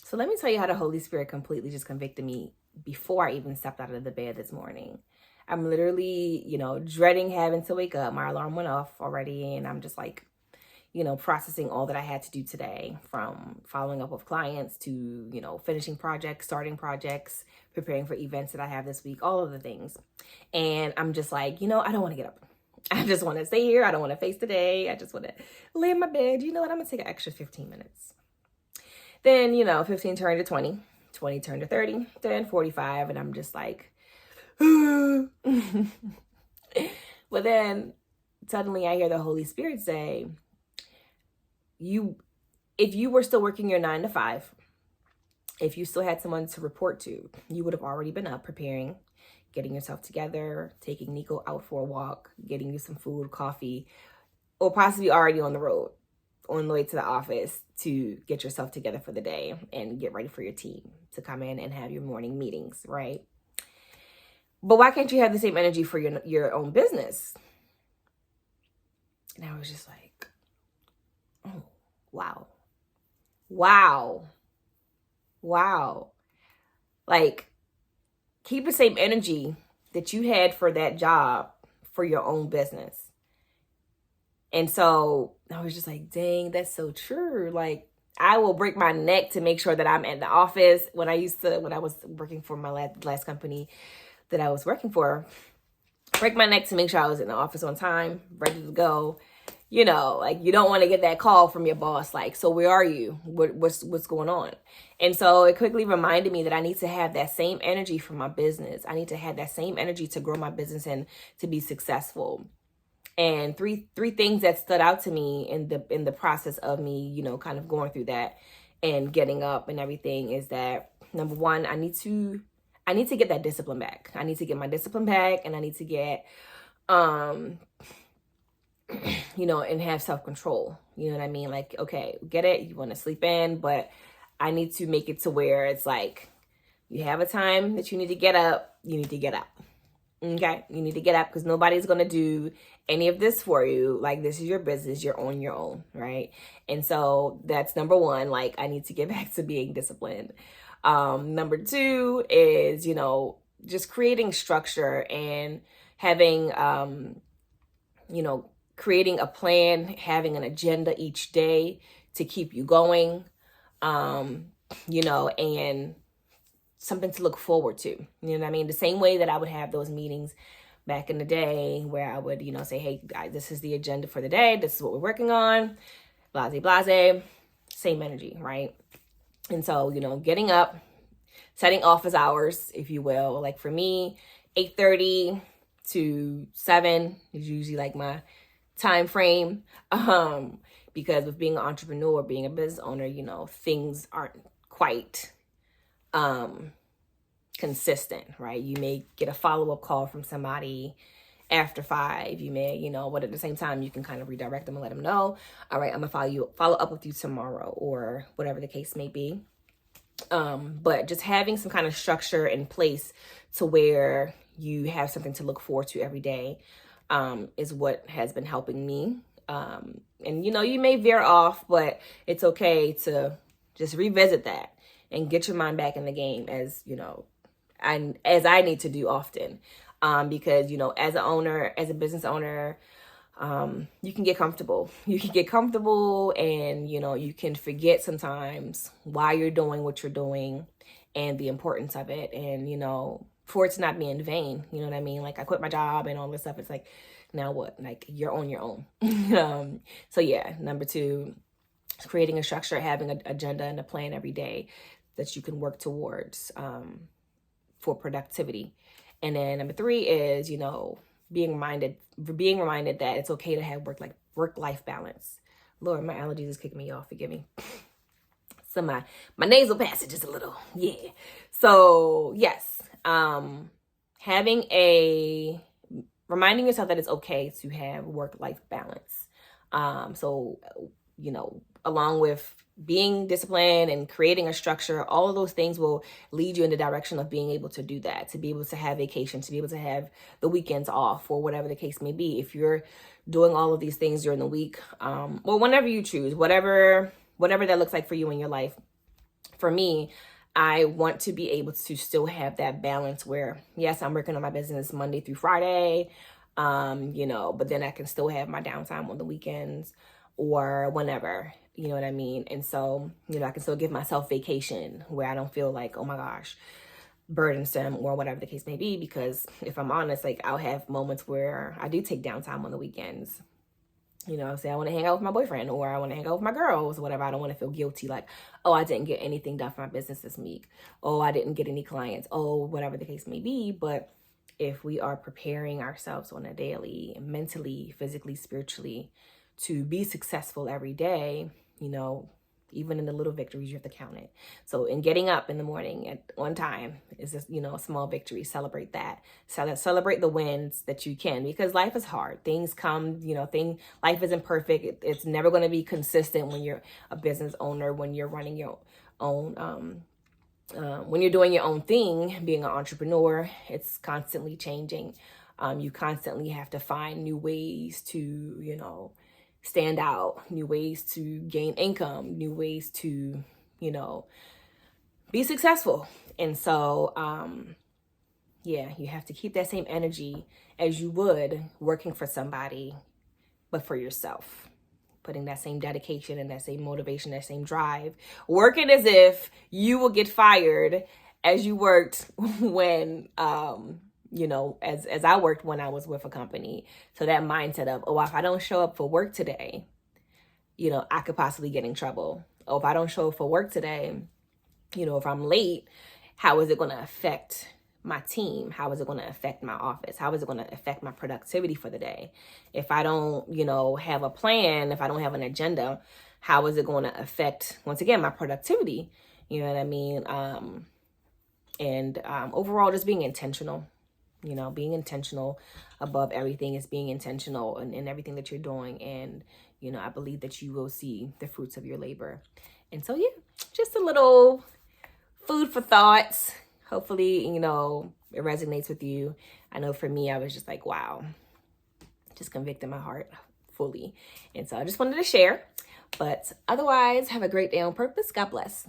So let me tell you how the Holy Spirit completely just convicted me before I even stepped out of the bed this morning. I'm literally, dreading having to wake up. My alarm went off already, and I'm just like, processing all that I had to do today, from following up with clients to, finishing projects, starting projects, preparing for events that I have this week, all of the things. And I'm just like, I don't want to get up. I just want to stay here. I don't want to face the day. I just want to lay in my bed. You know what? I'm going to take an extra 15 minutes. Then, 15 turned to 20, 20 turned to 30, then 45. And I'm just like, but then suddenly I hear the Holy Spirit say, if you were still working your 9 to 5, if you still had someone to report to, you would have already been up preparing, getting yourself together, taking Nico out for a walk, getting you some food, coffee, or possibly already on the road, on the way to the office to get yourself together for the day and get ready for your team to come in and have your morning meetings, right? But why can't you have the same energy for your own business? And I was just like, oh, wow. Like, keep the same energy that you had for that job for your own business. And so I was just like, dang, that's so true. Like, I will break my neck to make sure that I'm at the office. When I was working for my last company that I was working for, break my neck to make sure I was in the office on time, ready to go. Like, you don't want to get that call from your boss, like, so where are you? What's going on? And so it quickly reminded me that I need to have that same energy for my business. I need to have that same energy to grow my business and to be successful. And three things that stood out to me in the process of me, kind of going through that and getting up and everything is that, number one, I need to get that discipline back. I need to get my discipline back, and I need to get, and have self-control. You know what I mean? Like, okay, get it. You want to sleep in, but I need to make it to where it's like, you have a time that you need to get up, you need to get up. Okay, you need to get up, because nobody's going to do any of this for you. Like, this is your business. You're on your own, right? And so that's number one. Like, I need to get back to being disciplined. Number two is, just creating structure and having, creating a plan, having an agenda each day to keep you going, and something to look forward to. You know what I mean? The same way that I would have those meetings back in the day where I would, say, hey, guys, this is the agenda for the day. This is what we're working on. Blase. Same energy, right? And so, getting up, setting office hours, if you will. Like, for me, 8:30 to 7 is usually like my time frame. Because with being an entrepreneur, being a business owner, things aren't quite consistent, right? You may get a follow-up call from somebody after 5. You may, but at the same time, you can kind of redirect them and let them know, all right, I'm gonna follow up with you tomorrow, or whatever the case may be. But just having some kind of structure in place to where you have something to look forward to every day, is what has been helping me. And you may veer off, but it's okay to just revisit that and get your mind back in the game, as and as I need to do often. Because, as a business owner, you can get comfortable. You can get comfortable, and, you can forget sometimes why you're doing what you're doing and the importance of it. And, for it to not be in vain, you know what I mean? Like, I quit my job and all this stuff. It's like, now what? Like, you're on your own. So yeah, number two, creating a structure, having an agenda and a plan every day that you can work towards, for productivity. And then number three is, being reminded that it's okay to have work-life balance. Lord, my allergies is kicking me off. Forgive me. So my nasal passage is a little, yeah. So yes, reminding yourself that it's okay to have work-life balance. So, along with being disciplined and creating a structure, all of those things will lead you in the direction of being able to do that, to be able to have vacation, to be able to have the weekends off, or whatever the case may be. If you're doing all of these things during the week, or whenever you choose, whatever that looks like for you in your life, for me, I want to be able to still have that balance where, yes, I'm working on my business Monday through Friday, you know, but then I can still have my downtime on the weekends or whenever, you know what I mean? And so, you know, I can still give myself vacation where I don't feel like, oh my gosh, burdensome or whatever the case may be. Because if I'm honest, like I'll have moments where I do take downtime on the weekends. You know, say I want to hang out with my boyfriend or I want to hang out with my girls or whatever. I don't want to feel guilty like, oh, I didn't get anything done for my business this week. Oh, I didn't get any clients. Oh, whatever the case may be. But if we are preparing ourselves on a daily, mentally, physically, spiritually, to be successful every day, you know, even in the little victories, you have to count it. So in getting up in the morning on time is just, you know, a small victory. Celebrate that. Celebrate the wins that you can, because life is hard. Things come, you know, life isn't perfect. It's never going to be consistent when you're a business owner, when you're running your own, when you're doing your own thing, being an entrepreneur, it's constantly changing. You constantly have to find new ways to, you know, stand out, new ways to gain income, new ways to, you know, be successful. And so, yeah, you have to keep that same energy as you would working for somebody, but for yourself. Putting that same dedication and that same motivation, that same drive, working as if you will get fired as you worked when, you know, as I worked when I was with a company. So that mindset of, oh, if I don't show up for work today, you know, I could possibly get in trouble. Oh, if I don't show up for work today, you know, if I'm late, how is it going to affect my team? How is it going to affect my office? How is it going to affect my productivity for the day? If I don't, you know, have a plan, if I don't have an agenda, how is it going to affect, once again, my productivity? You know what I mean? Overall, just being intentional. You know, being intentional above everything is being intentional in everything that you're doing. And, you know, I believe that you will see the fruits of your labor. And so, yeah, just a little food for thoughts. Hopefully, you know, it resonates with you. I know for me, I was just like, wow, just convicted my heart fully. And so I just wanted to share. But otherwise, have a great day on purpose. God bless.